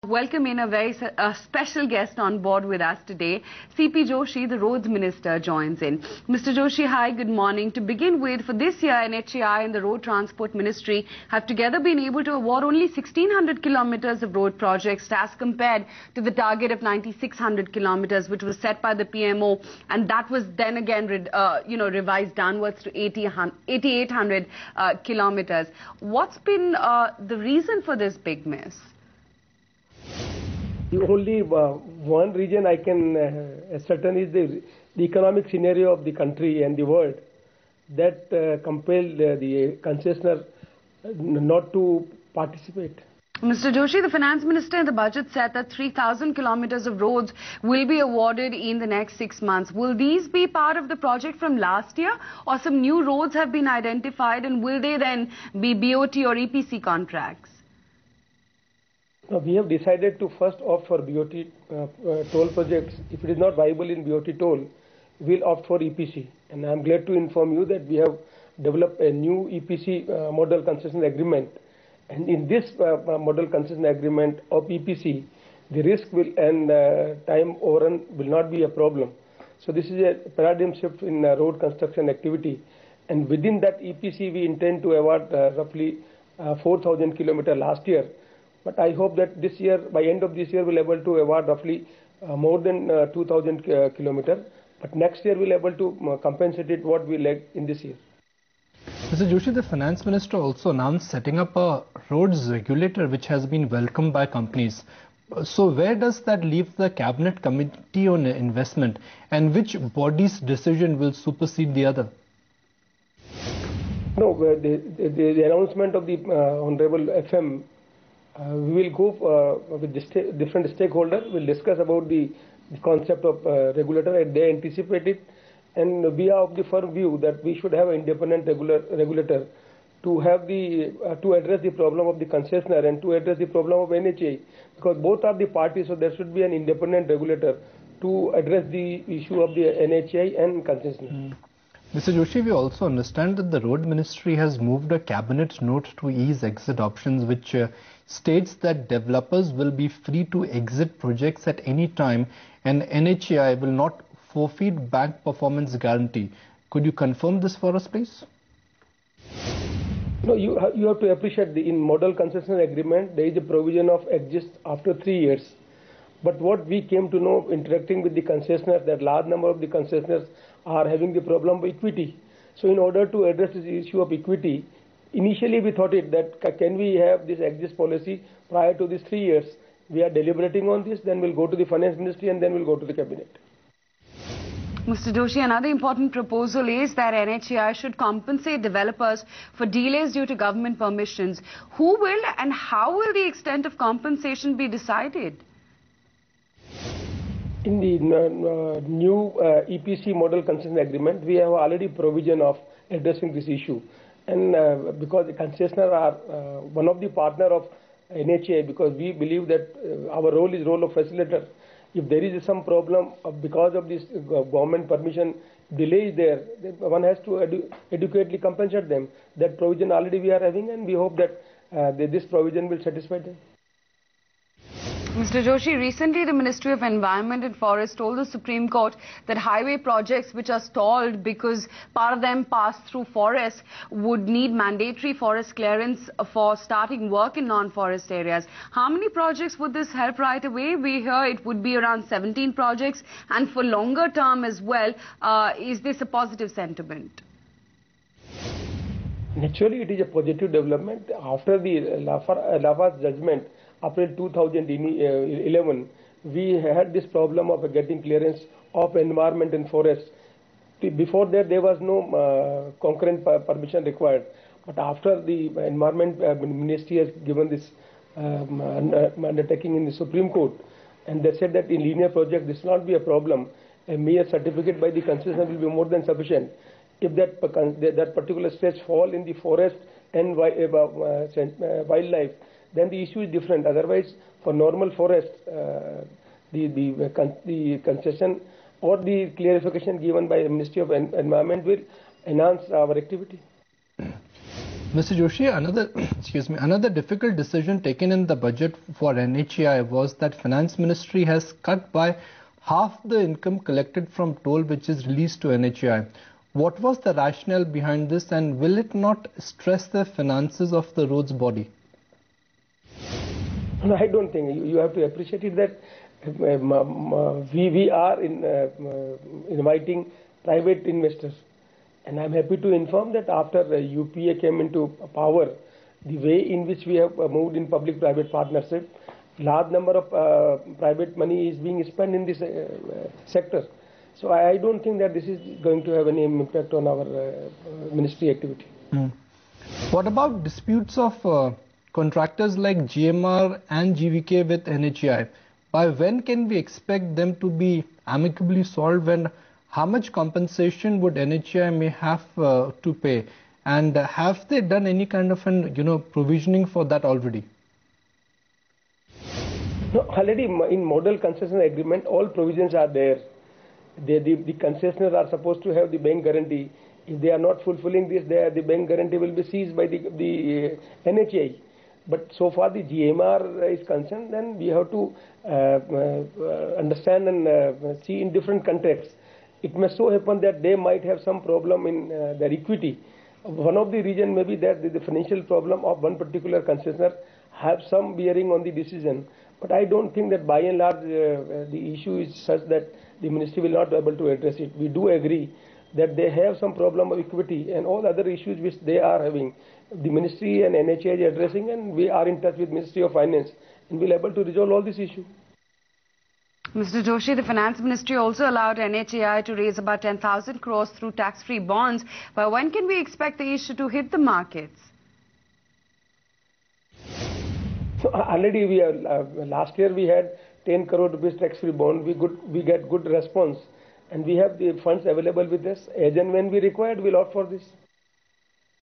Welcome in a very special guest on board with us today. C.P. Joshi, the Roads Minister, joins in. Mr. Joshi, hi, good morning. To begin with, for this year, NHAI and the Road Transport Ministry have together been able to award only 1,600 kilometers of road projects as compared to the target of 9,600 kilometers, which was set by the PMO, and that was then again revised downwards to 8,800 kilometers. What's been the reason for this big miss? The only one reason I can ascertain is the economic scenario of the country and the world that compelled the concessionaire not to participate. Mr. Joshi, the Finance Minister in the budget said that 3,000 kilometers of roads will be awarded in the next 6 months. Will these be part of the project from last year, or some new roads have been identified, and will they then be BOT or EPC contracts? We have decided to first opt for BOT toll projects. If it is not viable in BOT toll, we will opt for EPC. And I am glad to inform you that we have developed a new EPC model concession agreement. And in this model concession agreement of EPC, the risk will and time overrun will not be a problem. So this is a paradigm shift in road construction activity. And within that EPC, we intend to award roughly 4,000 kilometers last year. But I hope that this year, by end of this year, we'll be able to award roughly more than 2,000 kilometers. But next year, we'll be able to compensate it what we lacked in this year. Mr. Joshi, the Finance Minister also announced setting up a roads regulator which has been welcomed by companies. So where does that leave the Cabinet Committee on Investment, and which body's decision will supersede the other? No, the announcement of the Honorable FM, we will go with different stakeholders. We'll discuss about the concept of regulator, and they anticipate it. And we are of the firm view that we should have an independent regulator to have to address the problem of the concessionaire and to address the problem of NHAI, because both are the parties. So there should be an independent regulator to address the issue of the NHAI and concessionaire. Mr. Joshi, we also understand that the Road Ministry has moved a cabinet note to ease exit options, which states that developers will be free to exit projects at any time, and NHAI will not forfeit bank performance guarantee. Could you confirm this for us, please? No, you have to appreciate in model concession agreement there is a provision of exit after 3 years. But what we came to know interacting with the concessionaires, that large number of the concessionaires are having the problem of equity. So in order to address this issue of equity, initially we thought that can we have this exit policy prior to these 3 years. We are deliberating on this, then we'll go to the Finance Ministry and then we'll go to the Cabinet. Mr. Joshi, another important proposal is that NHAI should compensate developers for delays due to government permissions. Who will and how will the extent of compensation be decided? In the new EPC model concession agreement, we have already provision of addressing this issue. And because the concessionaires are one of the partner of NHAI, because we believe that our role is role of facilitator. If there is some problem because of this government permission delay is there, one has to adequately compensate them. That provision already we are having, and we hope that this provision will satisfy them. Mr. Joshi, recently the Ministry of Environment and Forest told the Supreme Court that highway projects which are stalled because part of them pass through forests would need mandatory forest clearance for starting work in non-forest areas. How many projects would this help right away? We hear it would be around 17 projects, and for longer term as well. Is this a positive sentiment? Naturally, it is a positive development. After the Lafarge judgment, April 2011, we had this problem of getting clearance of environment and forest. Before that, there was no concurrent permission required. But after the Environment Ministry has given this undertaking in the Supreme Court, and they said that in linear project, this will not be a problem. A mere certificate by the concessionaire will be more than sufficient. If that particular stretch fall in the forest and wildlife, then the issue is different. Otherwise, for normal forest, the concession or the clarification given by the Ministry of Environment will enhance our activity. Mr. Joshi, another difficult decision taken in the budget for NHAI was that Finance Ministry has cut by half the income collected from toll which is released to NHAI. What was the rationale behind this, and will it not stress the finances of the roads body? No, I don't think. You have to appreciate it that we are inviting private investors. And I'm happy to inform that after UPA came into power, the way in which we have moved in public-private partnership, large number of private money is being spent in this sector. So I don't think that this is going to have any impact on our ministry activity. What about disputes of contractors like GMR and GVK with NHAI? By when can we expect them to be amicably solved, and how much compensation would NHAI may have to pay? And have they done any kind of provisioning for that already? No, already in model concession agreement, all provisions are there. The concessioners are supposed to have the bank guarantee. If they are not fulfilling this, the bank guarantee will be seized by the NHAI. But so far the GMR is concerned, then we have to understand and see in different contexts. It may so happen that they might have some problem in their equity. One of the reasons may be that the financial problem of one particular concessioner have some bearing on the decision. But I don't think that by and large the issue is such that the ministry will not be able to address it. We do agree that they have some problem of equity and all other issues which they are having. The ministry and NHAI is addressing, and we are in touch with Ministry of Finance and will be able to resolve all these issues. Mr. Joshi, the Finance Ministry also allowed NHAI to raise about 10,000 crores through tax-free bonds. But when can we expect the issue to hit the markets? So already we are, last year we had 10 crore rupees tax-free bond. We get good response, and we have the funds available with us. As and when we required, we'll opt for this.